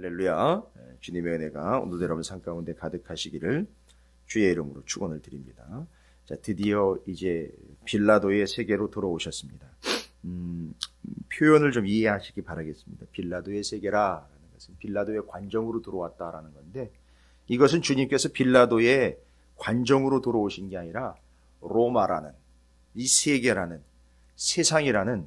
할렐루야. 주님의 은혜가 오늘도 여러분 삶 가운데 가득하시기를 주의 이름으로 축원을 드립니다. 자, 드디어 이제 빌라도의 세계로 돌아오셨습니다. 표현을 좀 이해하시기 바라겠습니다. 빌라도의 세계라는 것은 빌라도의 관정으로 들어왔다라는 건데, 이것은 주님께서 빌라도의 관정으로 들어오신 게 아니라 로마라는 이 세계라는 세상이라는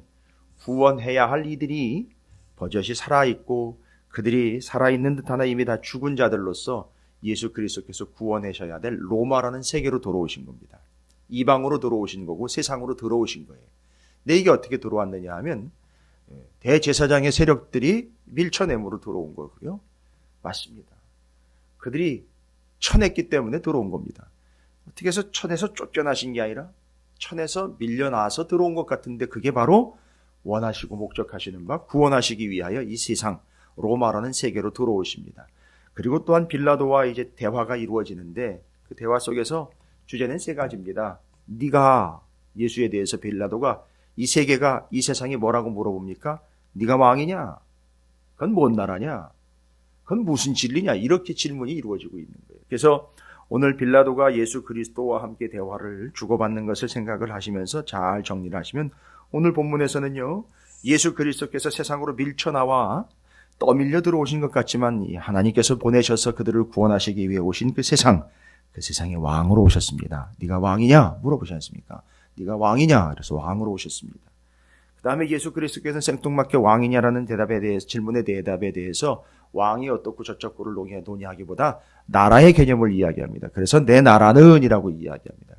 구원해야 할 이들이 버젓이 살아있고 그들이 살아있는 듯 하나 이미 다 죽은 자들로서 예수 그리스도께서 구원하셔야 될 로마라는 세계로 들어오신 겁니다. 이방으로 들어오신 거고 세상으로 들어오신 거예요. 근데 이게 어떻게 들어왔느냐 하면 대제사장의 세력들이 밀쳐내므로 들어온 거고요. 맞습니다. 그들이 쳐냈기 때문에 들어온 겁니다. 어떻게 해서 천에서 쫓겨나신 게 아니라 천에서 밀려나서 들어온 것 같은데, 그게 바로 원하시고 목적하시는 바 구원하시기 위하여 이 세상 로마라는 세계로 들어오십니다. 그리고 또한 빌라도와 이제 대화가 이루어지는데, 그 대화 속에서 주제는 세 가지입니다. 네가, 예수에 대해서 빌라도가 이 세계가, 이 세상이 뭐라고 물어봅니까? 네가 왕이냐? 그건 뭔 나라냐? 그건 무슨 진리냐? 이렇게 질문이 이루어지고 있는 거예요. 그래서 오늘 빌라도가 예수 그리스도와 함께 대화를 주고받는 것을 생각을 하시면서 잘 정리를 하시면, 오늘 본문에서는요, 예수 그리스도께서 세상으로 밀쳐나와 떠밀려 들어오신 것 같지만 하나님께서 보내셔서 그들을 구원하시기 위해 오신 그 세상의 왕으로 오셨습니다. 네가 왕이냐? 물어보지 않습니까? 네가 왕이냐? 그래서 왕으로 오셨습니다. 그 다음에 예수 그리스도께서는 생뚱맞게 왕이냐라는 대답에 대해서, 질문의 대답에 대해서 왕이 어떻고 저쩌고를 논의하기보다 나라의 개념을 이야기합니다. 그래서 내 나라는 이라고 이야기합니다.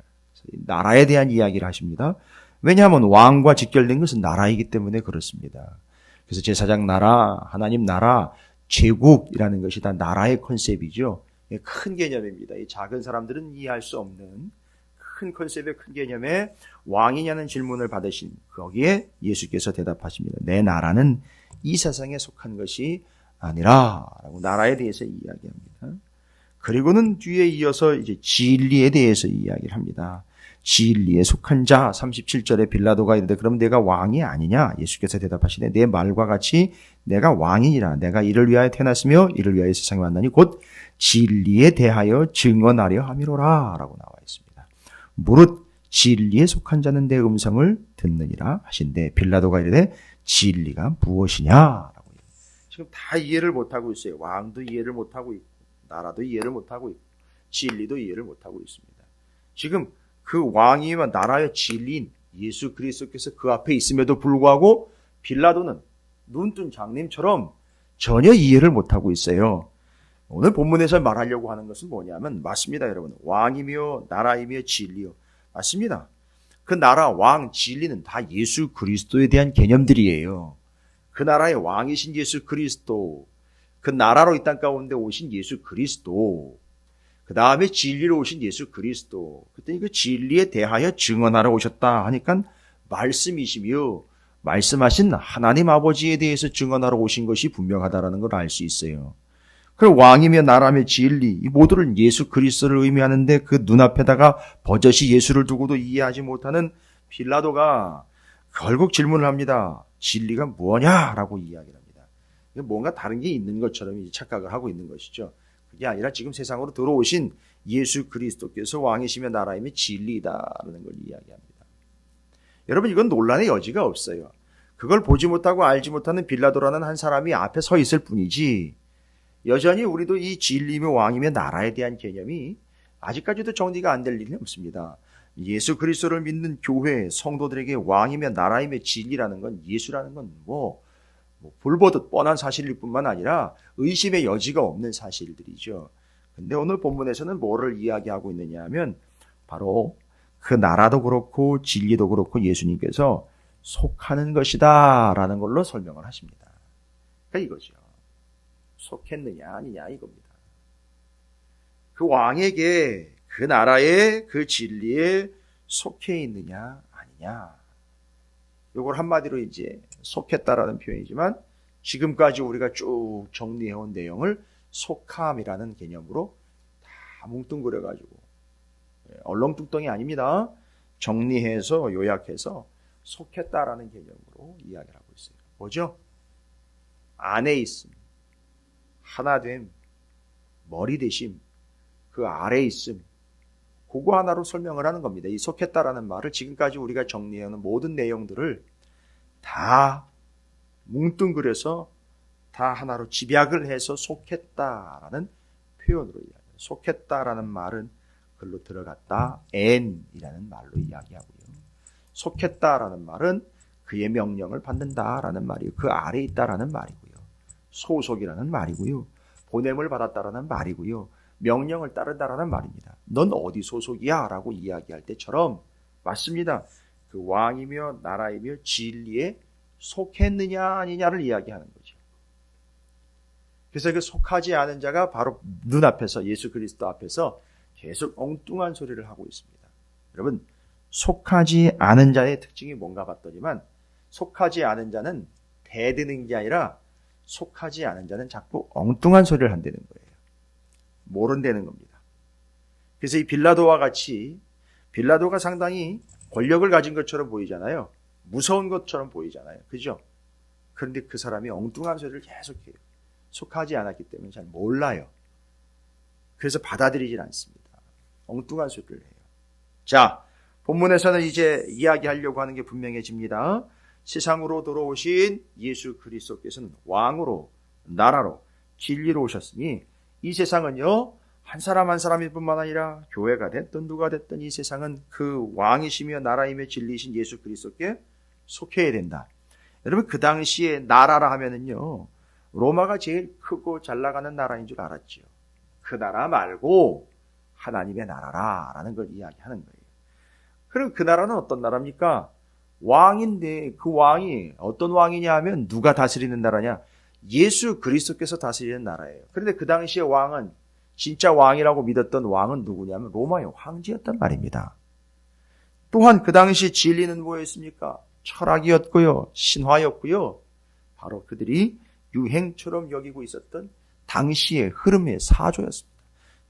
나라에 대한 이야기를 하십니다. 왜냐하면 왕과 직결된 것은 나라이기 때문에 그렇습니다. 그래서 제사장 나라, 하나님 나라, 제국이라는 것이 다 나라의 컨셉이죠. 큰 개념입니다. 이 작은 사람들은 이해할 수 없는 큰 컨셉의 큰 개념에 왕이냐는 질문을 받으신, 거기에 예수께서 대답하십니다. 내 나라는 이 세상에 속한 것이 아니라 라고 나라에 대해서 이야기합니다. 그리고는 뒤에 이어서 이제 진리에 대해서 이야기를 합니다. 진리에 속한 자, 37절에 빌라도가 이르되 그럼 내가 왕이 아니냐? 예수께서 대답하시되 내 말과 같이 내가 왕이니라. 내가 이를 위하여 태어났으며 이를 위하여 세상에 왔나니 곧 진리에 대하여 증언하려 함이로라 라고 나와 있습니다. 무릇 진리에 속한 자는 내 음성을 듣느니라 하신대 빌라도가 이르되 진리가 무엇이냐? 지금 다 이해를 못하고 있어요. 왕도 이해를 못하고 있고 나라도 이해를 못하고 있고 진리도 이해를 못하고 있습니다. 지금 그 왕이와 나라의 진리인 예수 그리스도께서 그 앞에 있음에도 불구하고 빌라도는 눈뜬 장님처럼 전혀 이해를 못하고 있어요. 오늘 본문에서 말하려고 하는 것은 뭐냐면, 맞습니다 여러분. 왕이며 나라이며 진리요. 맞습니다. 그 나라, 왕, 진리는 다 예수 그리스도에 대한 개념들이에요. 그 나라의 왕이신 예수 그리스도, 그 나라로 이 땅 가운데 오신 예수 그리스도, 그 다음에 진리로 오신 예수 그리스도. 그랬더니 그 진리에 대하여 증언하러 오셨다 하니까 말씀이시며 말씀하신 하나님 아버지에 대해서 증언하러 오신 것이 분명하다라는 걸 알 수 있어요. 그리고 왕이며 나라며 진리, 이 모두를 예수 그리스도를 의미하는데 그 눈앞에다가 버젓이 예수를 두고도 이해하지 못하는 빌라도가 결국 질문을 합니다. 진리가 뭐냐라고 이야기를 합니다. 뭔가 다른 게 있는 것처럼 착각을 하고 있는 것이죠. 그게 아니라 지금 세상으로 들어오신 예수 그리스도께서 왕이시며 나라이며 진리이다라는 걸 이야기합니다. 여러분, 이건 논란의 여지가 없어요. 그걸 보지 못하고 알지 못하는 빌라도라는 한 사람이 앞에 서 있을 뿐이지, 여전히 우리도 이 진리며 왕이며 나라에 대한 개념이 아직까지도 정리가 안 될 일은 없습니다. 예수 그리스도를 믿는 교회 성도들에게 왕이며 나라이며 진리라는 건, 예수라는 건 불보듯 뻔한 사실일 뿐만 아니라 의심의 여지가 없는 사실들이죠. 근데 오늘 본문에서는 뭐를 이야기하고 있느냐 하면, 바로 그 나라도 그렇고 진리도 그렇고 예수님께서 속하는 것이다 라는 걸로 설명을 하십니다. 그러니까 이거죠. 속했느냐 아니냐 이겁니다. 그 왕에게, 그 나라에, 그 진리에 속해 있느냐 아니냐. 이걸 한마디로 이제 속했다라는 표현이지만, 지금까지 우리가 쭉 정리해온 내용을 속함이라는 개념으로 다 뭉뚱그려가지고, 얼렁뚱땅이 아닙니다. 정리해서 요약해서 속했다라는 개념으로 이야기를 하고 있어요. 뭐죠? 안에 있음, 하나됨, 머리 되심, 그 아래에 있음, 그거 하나로 설명을 하는 겁니다. 이 속했다라는 말을 지금까지 우리가 정리해오는 모든 내용들을 다 뭉뚱그려서 다 하나로 집약을 해서 속했다라는 표현으로 이야기해요. 속했다라는 말은 글로 들어갔다, N이라는 말로 이야기하고요. 속했다라는 말은 그의 명령을 받는다라는 말이고, 그 아래에 있다라는 말이고요. 소속이라는 말이고요. 보냄을 받았다라는 말이고요. 명령을 따른다라는 말입니다. 넌 어디 소속이야? 라고 이야기할 때처럼 맞습니다. 그 왕이며 나라이며 진리에 속했느냐 아니냐를 이야기하는 거죠. 그래서 그 속하지 않은 자가 바로 눈앞에서 예수 그리스도 앞에서 계속 엉뚱한 소리를 하고 있습니다. 여러분, 속하지 않은 자의 특징이 뭔가 봤더니만 속하지 않은 자는 대드는 게 아니라 속하지 않은 자는 자꾸 엉뚱한 소리를 한다는 거예요. 모른다는 겁니다. 그래서 이 빌라도와 같이 빌라도가 상당히 권력을 가진 것처럼 보이잖아요. 무서운 것처럼 보이잖아요. 그죠? 그런데 그 사람이 엉뚱한 소리를 계속해요. 속하지 않았기 때문에 잘 몰라요. 그래서 받아들이질 않습니다. 엉뚱한 소리를 해요. 자, 본문에서는 이제 이야기하려고 하는 게 분명해집니다. 세상으로 들어오신 예수 그리스도께서는 왕으로, 나라로, 진리로 오셨으니 이 세상은요, 한 사람 한 사람일 뿐만 아니라 교회가 됐든 누가 됐든 이 세상은 그 왕이시며 나라이며 진리이신 예수 그리스도께 속해야 된다. 여러분, 그 당시에 나라라 하면은요, 로마가 제일 크고 잘 나가는 나라인 줄 알았죠. 그 나라 말고 하나님의 나라라는 걸 이야기하는 거예요. 그럼 그 나라는 어떤 나라입니까? 왕인데 그 왕이 어떤 왕이냐 하면 누가 다스리는 나라냐? 예수 그리스도께서 다스리는 나라예요. 그런데 그 당시의 왕은 진짜 왕이라고 믿었던 왕은 누구냐면 로마의 황제였단 말입니다. 또한 그 당시 진리는 뭐였습니까? 철학이었고요. 신화였고요. 바로 그들이 유행처럼 여기고 있었던 당시의 흐름의 사조였습니다.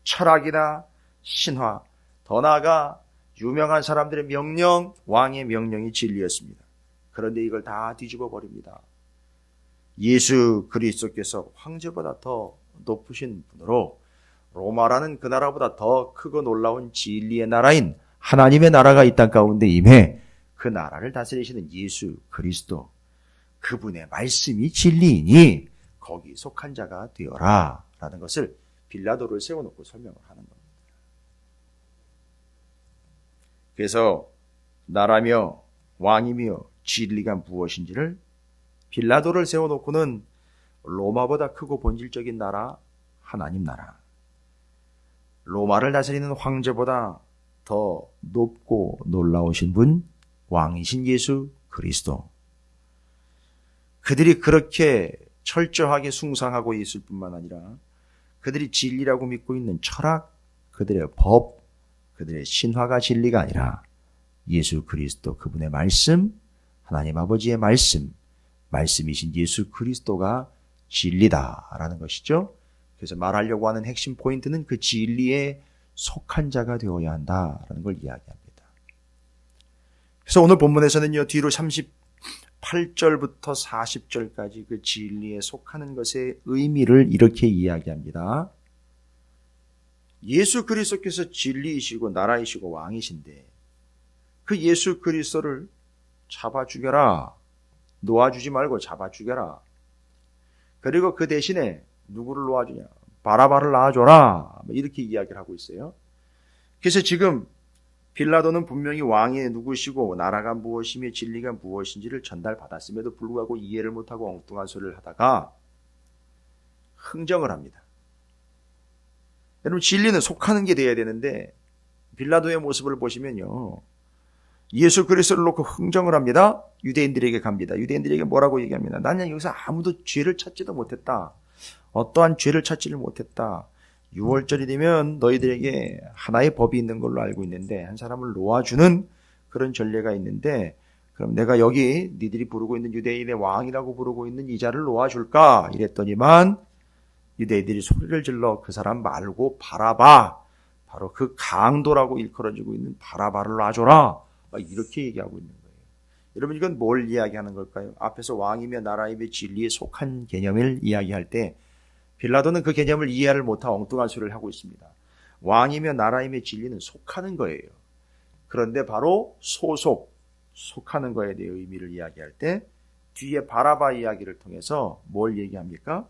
철학이나 신화, 더 나아가 유명한 사람들의 명령, 왕의 명령이 진리였습니다. 그런데 이걸 다 뒤집어 버립니다. 예수 그리스도께서 황제보다 더 높으신 분으로 로마라는 그 나라보다 더 크고 놀라운 진리의 나라인 하나님의 나라가 이 땅 가운데 임해 그 나라를 다스리시는 예수 그리스도, 그분의 말씀이 진리이니 거기 속한 자가 되어라 라는 것을 빌라도를 세워놓고 설명을 하는 겁니다. 그래서 나라며 왕이며 진리가 무엇인지를 빌라도를 세워놓고는 로마보다 크고 본질적인 나라, 하나님 나라, 로마를 다스리는 황제보다 더 높고 놀라우신 분, 왕이신 예수 그리스도, 그들이 그렇게 철저하게 숭상하고 있을 뿐만 아니라 그들이 진리라고 믿고 있는 철학, 그들의 법, 그들의 신화가 진리가 아니라 예수 그리스도 그분의 말씀, 하나님 아버지의 말씀, 말씀이신 예수 그리스도가 진리다라는 것이죠. 그래서 말하려고 하는 핵심 포인트는 그 진리에 속한 자가 되어야 한다라는 걸 이야기합니다. 그래서 오늘 본문에서는요, 뒤로 38절부터 40절까지 그 진리에 속하는 것의 의미를 이렇게 이야기합니다. 예수 그리스도께서 진리이시고 나라이시고 왕이신데 그 예수 그리스도를 잡아 죽여라. 놓아주지 말고 잡아 죽여라. 그리고 그 대신에 누구를 놓아주냐? 바라바를 놔줘라. 이렇게 이야기를 하고 있어요. 그래서 지금 빌라도는 분명히 왕이 누구시고 나라가 무엇이며 진리가 무엇인지를 전달받았음에도 불구하고 이해를 못하고 엉뚱한 소리를 하다가 흥정을 합니다. 여러분, 진리는 속하는 게 돼야 되는데 빌라도의 모습을 보시면요, 예수 그리스도를 놓고 흥정을 합니다. 유대인들에게 갑니다. 유대인들에게 뭐라고 얘기합니다. 나는 여기서 아무도 죄를 찾지도 못했다. 어떠한 죄를 찾지를 못했다. 6월절이 되면 너희들에게 하나의 법이 있는 걸로 알고 있는데 한 사람을 놓아주는 그런 전례가 있는데 그럼 내가 여기 니들이 부르고 있는 유대인의 왕이라고 부르고 있는 이 자를 놓아줄까? 이랬더니만 유대인들이 소리를 질러 그 사람 말고 바라바, 바로 그 강도라고 일컬어지고 있는 바라바를 놔줘라. 이렇게 얘기하고 있는 거예요. 여러분, 이건 뭘 이야기하는 걸까요? 앞에서 왕이며 나라이며 진리에 속한 개념을 이야기할 때 빌라도는 그 개념을 이해를 못하고 엉뚱한 소리를 하고 있습니다. 왕이며 나라이며 진리는 속하는 거예요. 그런데 바로 속하는 거에 대해 의미를 이야기할 때 뒤에 바라바 이야기를 통해서 뭘 얘기합니까?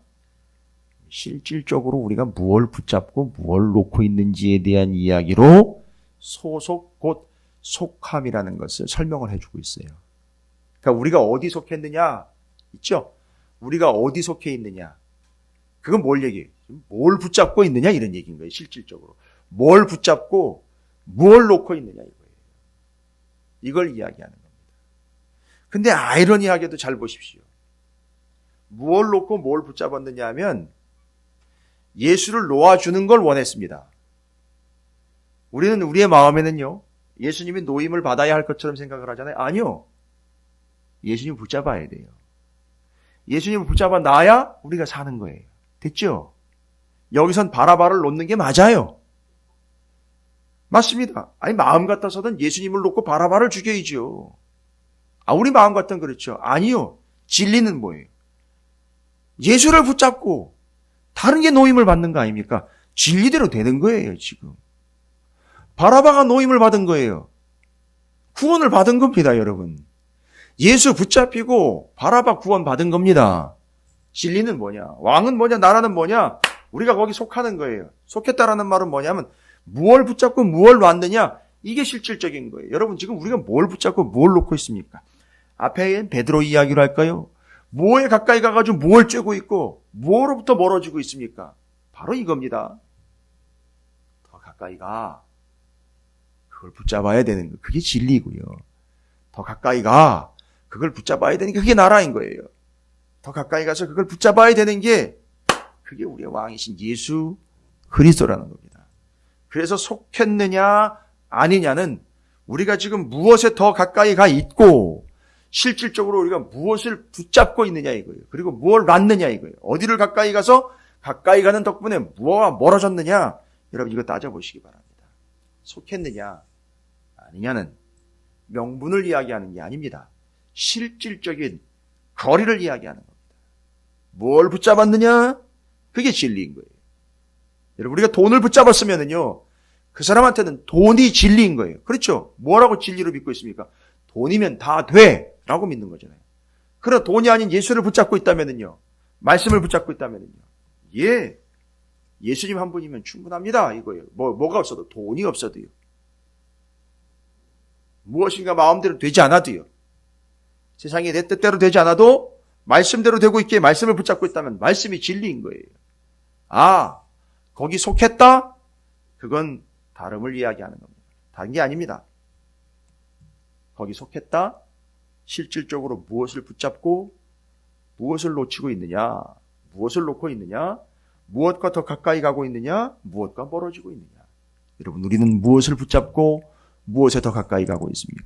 실질적으로 우리가 무엇을 붙잡고 무엇을 놓고 있는지에 대한 이야기로 소속 곧 속함이라는 것을 설명을 해주고 있어요. 그러니까 우리가 어디 속했느냐 있죠? 우리가 어디 속해 있느냐 그건 뭘 얘기해요? 뭘 붙잡고 있느냐 이런 얘기인 거예요. 실질적으로 뭘 붙잡고 뭘 놓고 있느냐 이거예요. 이걸 이야기하는 겁니다. 근데 아이러니하게도 잘 보십시오. 뭘 놓고 뭘 붙잡았느냐 하면 예수를 놓아주는 걸 원했습니다. 우리는 우리의 마음에는요, 예수님이 노임을 받아야 할 것처럼 생각을 하잖아요. 아니요. 예수님 붙잡아야 돼요. 예수님을 붙잡아 놔야 우리가 사는 거예요. 됐죠? 여기선 바라바를 놓는 게 맞아요. 맞습니다. 아니 마음 같아서는 예수님을 놓고 바라바를 죽여야죠. 우리 마음 같은 그렇죠. 아니요. 진리는 뭐예요? 예수를 붙잡고 다른 게 노임을 받는 거 아닙니까? 진리대로 되는 거예요, 지금. 바라바가 노임을 받은 거예요. 구원을 받은 겁니다, 여러분. 예수 붙잡히고 바라바 구원 받은 겁니다. 진리는 뭐냐? 왕은 뭐냐? 나라는 뭐냐? 우리가 거기 속하는 거예요. 속했다라는 말은 뭐냐면 무엇을 붙잡고 무엇을 놨느냐? 이게 실질적인 거예요. 여러분 지금 우리가 뭘 붙잡고 뭘 놓고 있습니까? 앞에 베드로 이야기로 할까요? 뭐에 가까이 가가지고 뭘 쬐고 있고 뭐로부터 멀어지고 있습니까? 바로 이겁니다. 더 가까이 가. 그걸 붙잡아야 되는 거. 그게 진리고요. 더 가까이 가. 그걸 붙잡아야 되는 게 그게 나라인 거예요. 더 가까이 가서 그걸 붙잡아야 되는 게 그게 우리의 왕이신 예수 그리스도라는 겁니다. 그래서 속했느냐 아니냐는 우리가 지금 무엇에 더 가까이 가 있고 실질적으로 우리가 무엇을 붙잡고 있느냐 이거예요. 그리고 무엇을 놨느냐 이거예요. 어디를 가까이 가서 가까이 가는 덕분에 무엇과 멀어졌느냐. 여러분 이거 따져보시기 바랍니다. 속했느냐 아니냐는 명분을 이야기하는 게 아닙니다. 실질적인 거리를 이야기하는 겁니다. 뭘 붙잡았느냐? 그게 진리인 거예요. 여러분 우리가 돈을 붙잡았으면은요. 그 사람한테는 돈이 진리인 거예요. 그렇죠? 뭐라고 진리로 믿고 있습니까? 돈이면 다 돼! 라고 믿는 거잖아요. 그러나 돈이 아닌 예수를 붙잡고 있다면은요. 말씀을 붙잡고 있다면은요. 예. 예수님 한 분이면 충분합니다. 이거예요. 뭐가 없어도 돈이 없어도요. 무엇인가 마음대로 되지 않아도요. 세상이 내 뜻대로 되지 않아도 말씀대로 되고 있기에 말씀을 붙잡고 있다면 말씀이 진리인 거예요. 거기 속했다? 그건 다름을 이야기하는 겁니다. 다른 게 아닙니다. 거기 속했다? 실질적으로 무엇을 붙잡고 무엇을 놓치고 있느냐? 무엇을 놓고 있느냐? 무엇과 더 가까이 가고 있느냐? 무엇과 멀어지고 있느냐? 여러분 우리는 무엇을 붙잡고 무엇에 더 가까이 가고 있습니까?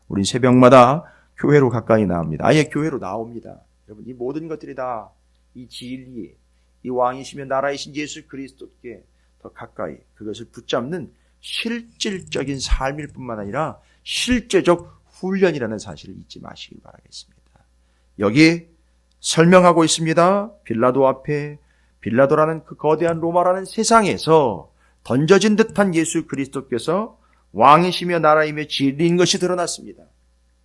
우린 새벽마다 교회로 가까이 나옵니다. 아예 교회로 나옵니다. 여러분 이 모든 것들이 다 이 진리, 이 왕이시며 나라이신 예수 그리스도께 더 가까이 그것을 붙잡는 실질적인 삶일 뿐만 아니라 실제적 훈련이라는 사실을 잊지 마시기 바라겠습니다. 여기 설명하고 있습니다. 빌라도 앞에 빌라도라는 그 거대한 로마라는 세상에서 던져진 듯한 예수 그리스도께서 왕이시며 나라이며 진리인 것이 드러났습니다.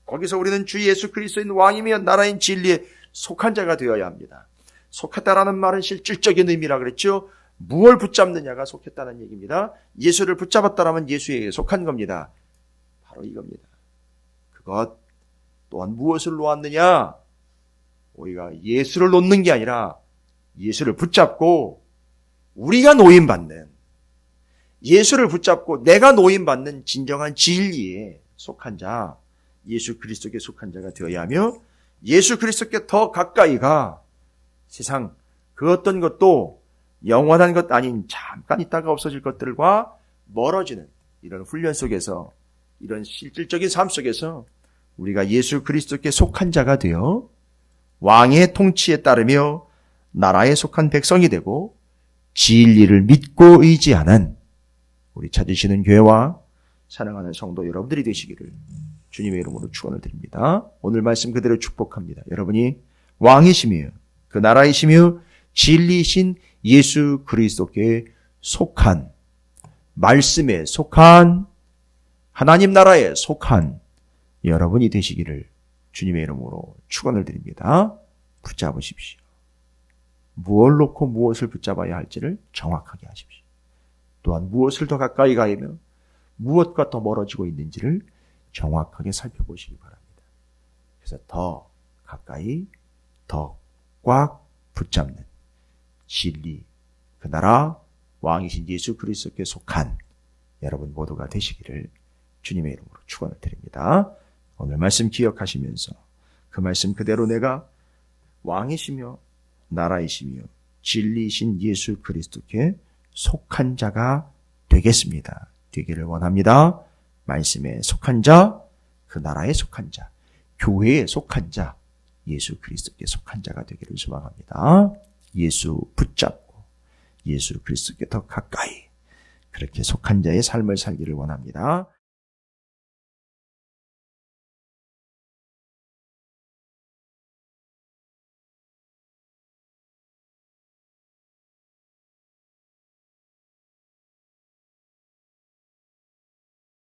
거기서 우리는 주 예수 그리스도인 왕이며 나라인 진리에 속한 자가 되어야 합니다. 속했다라는 말은 실질적인 의미라 그랬죠. 무엇을 붙잡느냐가 속했다는 얘기입니다. 예수를 붙잡았다라면 예수에게 속한 겁니다. 바로 이겁니다. 그것 또한 무엇을 놓았느냐? 우리가 예수를 놓는 게 아니라 예수를 붙잡고 우리가 노임받는 예수를 붙잡고 내가 노임받는 진정한 진리에 속한 자, 예수 그리스도께 속한 자가 되어야 하며 예수 그리스도께 더 가까이 가 세상 그 어떤 것도 영원한 것 아닌 잠깐 있다가 없어질 것들과 멀어지는 이런 훈련 속에서 이런 실질적인 삶 속에서 우리가 예수 그리스도께 속한 자가 되어 왕의 통치에 따르며 나라에 속한 백성이 되고 진리를 믿고 의지하는 우리 찾으시는 교회와 사랑하는 성도 여러분들이 되시기를 주님의 이름으로 축원을 드립니다. 오늘 말씀 그대로 축복합니다. 여러분이 왕이시며 그 나라이시며 진리이신 예수 그리스도께 속한, 말씀에 속한, 하나님 나라에 속한 여러분이 되시기를 주님의 이름으로 축원을 드립니다. 붙잡으십시오. 무엇을 놓고 무엇을 붙잡아야 할지를 정확하게 하십시오. 또한 무엇을 더 가까이 가야며 무엇과 더 멀어지고 있는지를 정확하게 살펴보시기 바랍니다. 그래서 더 가까이, 더 꽉 붙잡는 진리, 그 나라 왕이신 예수 그리스도께 속한 여러분 모두가 되시기를 주님의 이름으로 축원을 드립니다. 오늘 말씀 기억하시면서 그 말씀 그대로 내가 왕이시며 나라이시며 진리이신 예수 그리스도께 속한 자가 되겠습니다. 되기를 원합니다. 말씀에 속한 자, 그 나라에 속한 자, 교회에 속한 자, 예수 그리스도께 속한 자가 되기를 소망합니다. 예수 붙잡고 예수 그리스도께 더 가까이 그렇게 속한 자의 삶을 살기를 원합니다.